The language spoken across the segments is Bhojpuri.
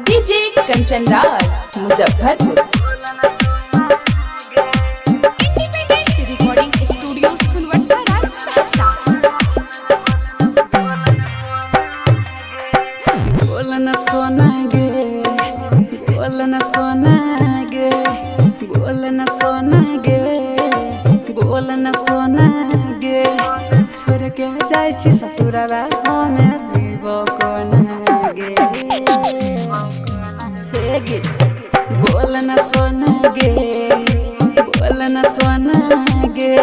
DJ Kanchan Raj Muzaffarpur. Recording studio सुनवर्सा राज सहरसा। बोलन सोना गे, बोलन सोना गे, बोलन सोना गे, बोलन सोना गे। छोड़ के जाय छी ससुरवा हमे जीव कोना गे। हे गे बोलन सोना गे, बोलन सोना गे,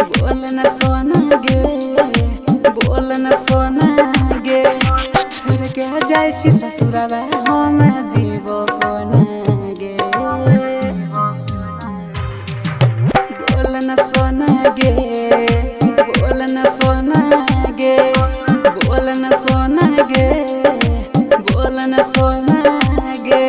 बोलन सोना गे, बोलन सोना गे। छोड़ के जाय छी ससुरवा हम जीव कोना गे। बोलन सोना गे, बोलन सोना गे, बोलन सोना गे, बोलन सोना गे।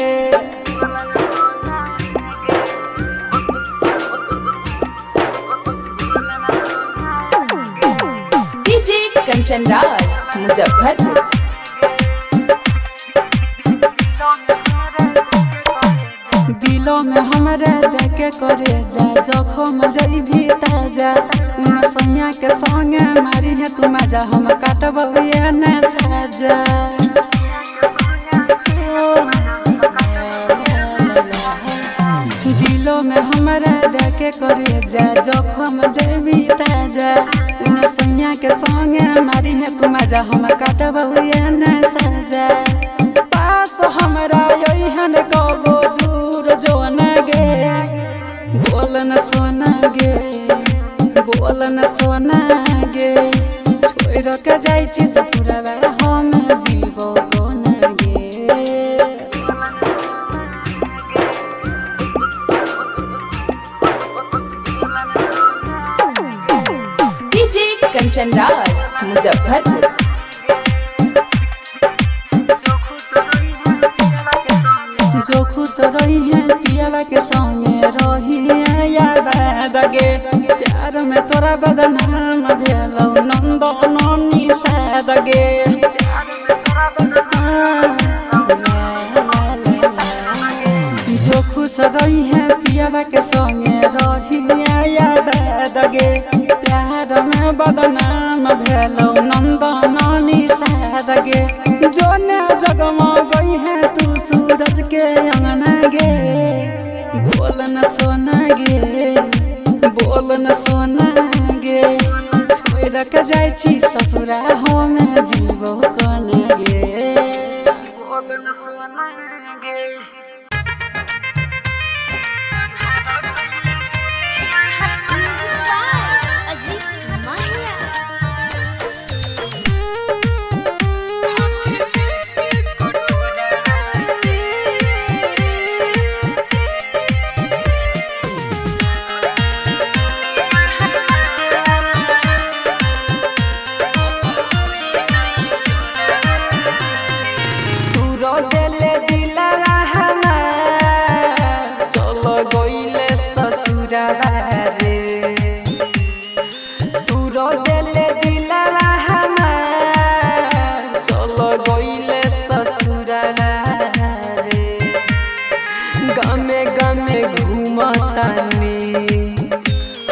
डीजे कंचन राज मुजफ्फरपुर। दिलों में हमरा देखे करे जा, जखम जइभी ताजा। उन सैया के संगे मारी है तू मजा, हम काटबे न साजा। दिलों में हमरा देखे करे जा, जखम जइभी ताजा। उन सैया के संगे मारी है तू मजा, हम काटबे न साजा। पास हमरा यहन कबो दूर जोना गे। बोलन सोना गे, बोलन सोना गे। छोड़ के जाय छी ससुरवा हम जीव कोना गे। डीजे कंचन राज मुजफ्फरपुर। जो खुश रही है पियावा के संगे रही है याद गे। प्यार में तोरा बदनाम भेलौ नंद ननी साद गे। जो खुश रही है पियावा के संगे रही है याद गे। प्यार में बदनाम भेलौ नंद ननी साद गे। जोने जगमा गई है तू सूरज के अंगना गे। बोलन सोना गे, बोलन सोना गे। छोड़ के जाय छी ससुरा हम जीव कोना गे। बोलन सोना गे।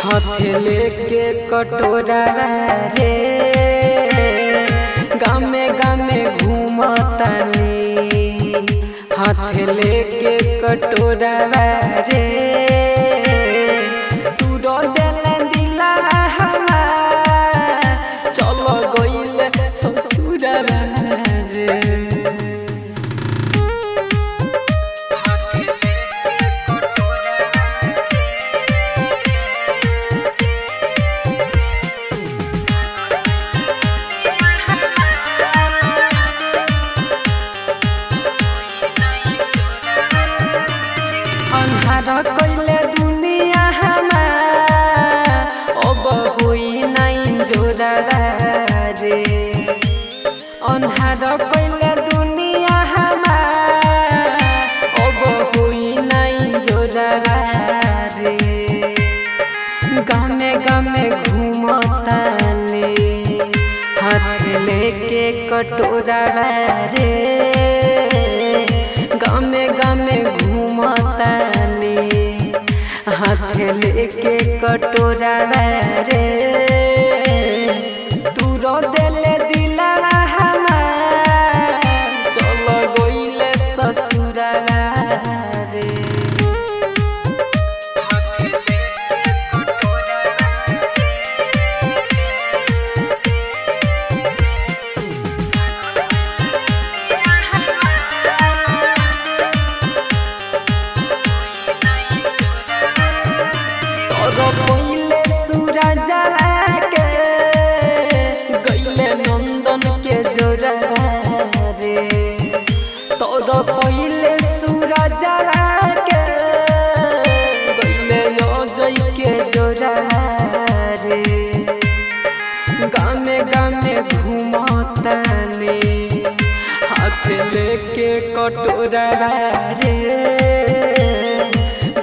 हाथ लेके कटोरा रे, गामे गामे घूमतानी। हाथ लेके कटोरा रे, तू रो देले दिला हमार। चलो गइले ससुरा रे। अन्हार कइले गामे गामे घूमतानी हाथ लेके कटोरा रे गामे गामे घूमतानी हाथ लेके कटोरा रे तू रो देले दिलवा हमार चल गइले ससुरा रे पहिले सूरज के गइले नंदन के जोरा रे तोर पहिले सूरज के गइले अजय के जोरा रे गामे गामे घूमतानी हाथ लेके कटोरा रे